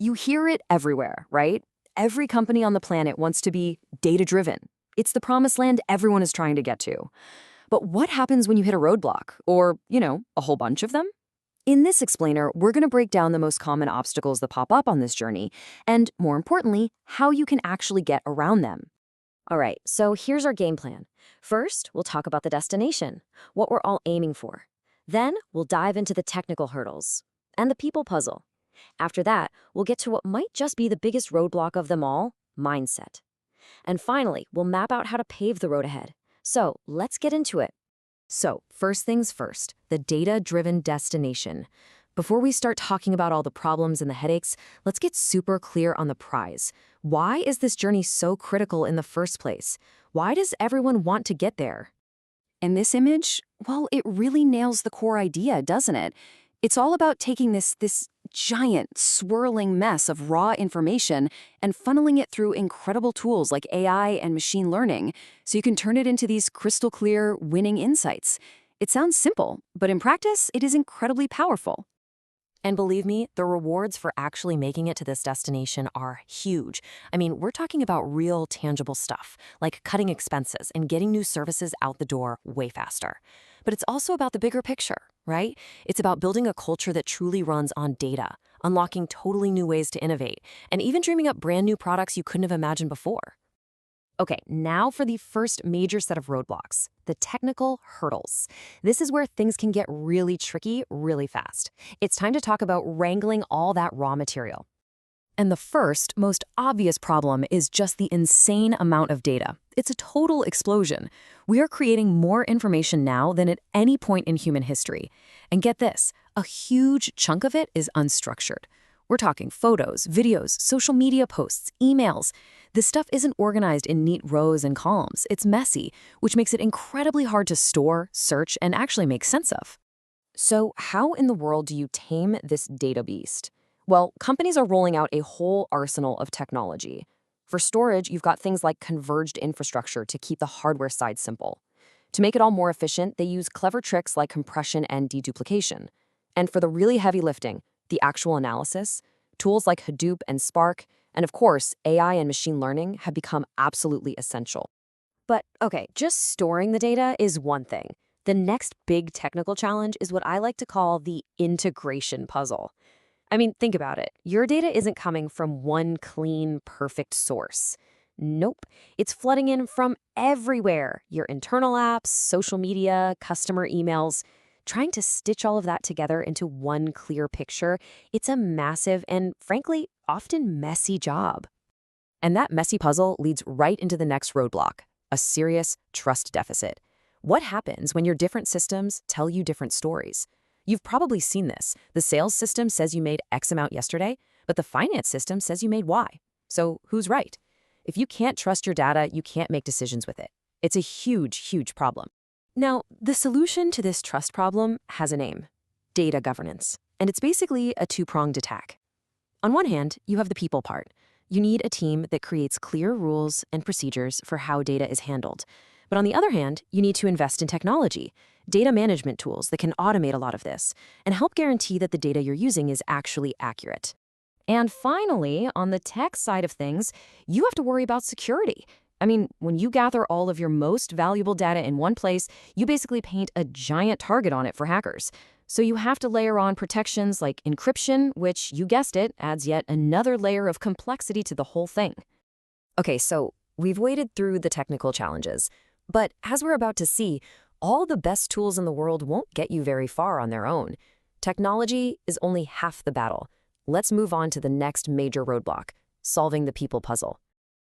You hear it everywhere, right? Every company on the planet wants to be data-driven. It's the promised land everyone is trying to get to. But what happens when you hit a roadblock? Or, a whole bunch of them? In this explainer, we're going to break down the most common obstacles that pop up on this journey, and more importantly, how you can actually get around them. All right, so here's our game plan. First, we'll talk about the destination, what we're all aiming for. Then, we'll dive into the technical hurdles and the people puzzle. After that, we'll get to what might just be the biggest roadblock of them all, mindset. And finally, we'll map out how to pave the road ahead. So, let's get into it. So, first things first, the data-driven destination. Before we start talking about all the problems and the headaches, let's get super clear on the prize. Why is this journey so critical in the first place? Why does everyone want to get there? And this image, well, it really nails the core idea, doesn't it? It's all about taking this giant, swirling mess of raw information and funneling it through incredible tools like AI and machine learning, so you can turn it into these crystal clear, winning insights. It sounds simple, but in practice, it is incredibly powerful. And believe me, the rewards for actually making it to this destination are huge. I mean, we're talking about real, tangible stuff, like cutting expenses and getting new services out the door way faster. But it's also about the bigger picture, right? It's about building a culture that truly runs on data, unlocking totally new ways to innovate, and even dreaming up brand new products you couldn't have imagined before. Okay, now for the first major set of roadblocks, the technical hurdles. This is where things can get really tricky really fast. It's time to talk about wrangling all that raw material. And the first, most obvious problem is just the insane amount of data. It's a total explosion. We are creating more information now than at any point in human history. And get this, a huge chunk of it is unstructured. We're talking photos, videos, social media posts, emails. This stuff isn't organized in neat rows and columns. It's messy, which makes it incredibly hard to store, search, and actually make sense of. So how in the world do you tame this data beast? Well, companies are rolling out a whole arsenal of technology. For storage, you've got things like converged infrastructure to keep the hardware side simple. To make it all more efficient, they use clever tricks like compression and deduplication. And for the really heavy lifting, the actual analysis, tools like Hadoop and Spark, and of course, AI and machine learning have become absolutely essential. But okay, just storing the data is one thing. The next big technical challenge is what I like to call the integration puzzle. I mean, think about it. Your data isn't coming from one clean, perfect source. Nope. It's flooding in from everywhere. Your internal apps, social media, customer emails. Trying to stitch all of that together into one clear picture, it's a massive and, frankly, often messy job. And that messy puzzle leads right into the next roadblock, a serious trust deficit. What happens when your different systems tell you different stories? You've probably seen this. The sales system says you made X amount yesterday, but the finance system says you made Y. So who's right? If you can't trust your data, you can't make decisions with it. It's a huge, huge problem. Now, the solution to this trust problem has a name: data governance. And it's basically a two-pronged attack. On one hand, you have the people part. You need a team that creates clear rules and procedures for how data is handled. But on the other hand, you need to invest in technology, data management tools that can automate a lot of this, and help guarantee that the data you're using is actually accurate. And finally, on the tech side of things, you have to worry about security. I mean, when you gather all of your most valuable data in one place, you basically paint a giant target on it for hackers. So you have to layer on protections like encryption, which, you guessed it, adds yet another layer of complexity to the whole thing. Okay, so we've waded through the technical challenges. But as we're about to see, all the best tools in the world won't get you very far on their own. Technology is only half the battle. Let's move on to the next major roadblock, solving the people puzzle.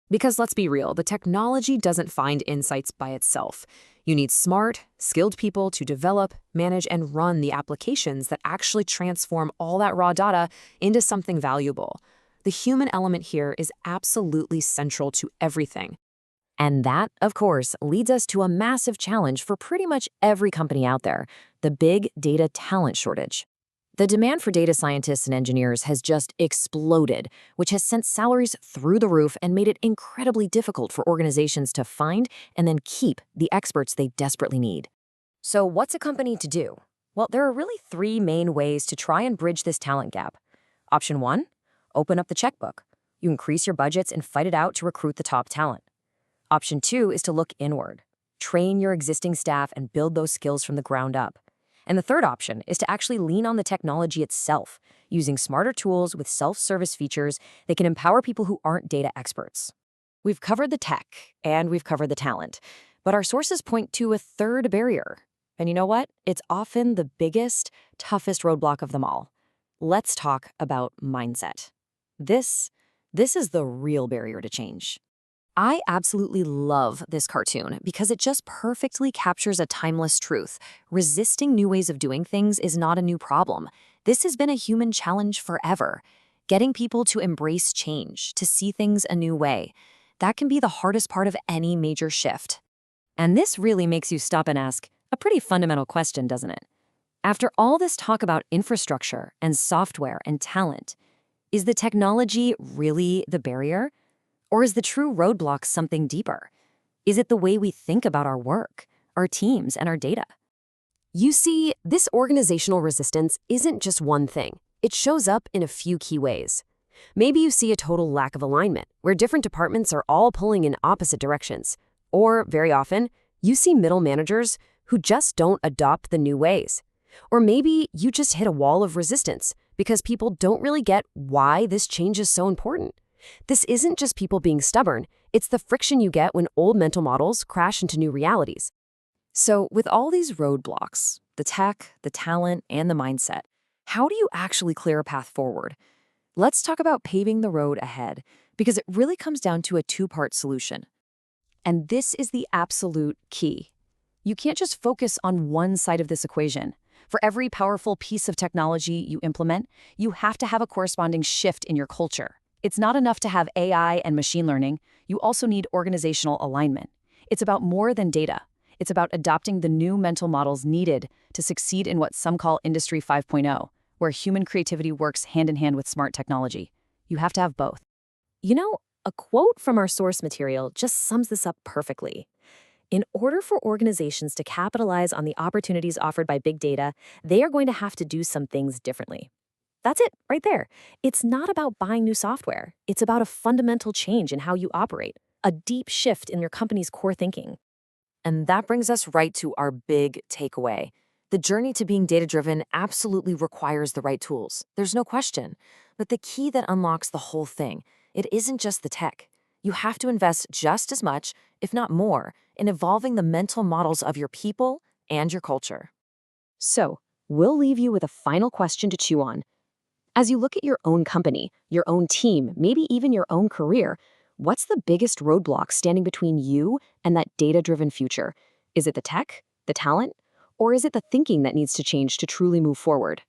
Because let's be real, the technology doesn't find insights by itself. You need smart, skilled people to develop, manage, and run the applications that actually transform all that raw data into something valuable. The human element here is absolutely central to everything. And that, of course, leads us to a massive challenge for pretty much every company out there: the big data talent shortage. The demand for data scientists and engineers has just exploded, which has sent salaries through the roof and made it incredibly difficult for organizations to find and then keep the experts they desperately need. So what's a company to do? Well, there are really three main ways to try and bridge this talent gap. Option 1, open up the checkbook. You increase your budgets and fight it out to recruit the top talent. Option 2 is to look inward. Train your existing staff and build those skills from the ground up. And the third option is to actually lean on the technology itself, using smarter tools with self-service features that can empower people who aren't data experts. We've covered the tech and we've covered the talent, but our sources point to a third barrier. And you know what? It's often the biggest, toughest roadblock of them all. Let's talk about mindset. This is the real barrier to change. I absolutely love this cartoon because it just perfectly captures a timeless truth. Resisting new ways of doing things is not a new problem. This has been a human challenge forever. Getting people to embrace change, to see things a new way, that can be the hardest part of any major shift. And this really makes you stop and ask a pretty fundamental question, doesn't it? After all this talk about infrastructure and software and talent, is the technology really the barrier? Or is the true roadblock something deeper? Is it the way we think about our work, our teams, and our data? You see, this organizational resistance isn't just one thing. It shows up in a few key ways. Maybe you see a total lack of alignment, where different departments are all pulling in opposite directions. Or, very often, you see middle managers who just don't adopt the new ways. Or maybe you just hit a wall of resistance because people don't really get why this change is so important. This isn't just people being stubborn, it's the friction you get when old mental models crash into new realities. So, with all these roadblocks, the tech, the talent, and the mindset, how do you actually clear a path forward? Let's talk about paving the road ahead, because it really comes down to a two-part solution. And this is the absolute key. You can't just focus on one side of this equation. For every powerful piece of technology you implement, you have to have a corresponding shift in your culture. It's not enough to have AI and machine learning. You also need organizational alignment. It's about more than data. It's about adopting the new mental models needed to succeed in what some call Industry 5.0, where human creativity works hand in hand with smart technology. You have to have both. You know, a quote from our source material just sums this up perfectly. In order for organizations to capitalize on the opportunities offered by big data, they are going to have to do some things differently. That's it, right there. It's not about buying new software. It's about a fundamental change in how you operate, a deep shift in your company's core thinking. And that brings us right to our big takeaway. The journey to being data-driven absolutely requires the right tools. There's no question. But the key that unlocks the whole thing, it isn't just the tech. You have to invest just as much, if not more, in evolving the mental models of your people and your culture. So, we'll leave you with a final question to chew on. As you look at your own company, your own team, maybe even your own career, what's the biggest roadblock standing between you and that data-driven future? Is it the tech, the talent, or is it the thinking that needs to change to truly move forward?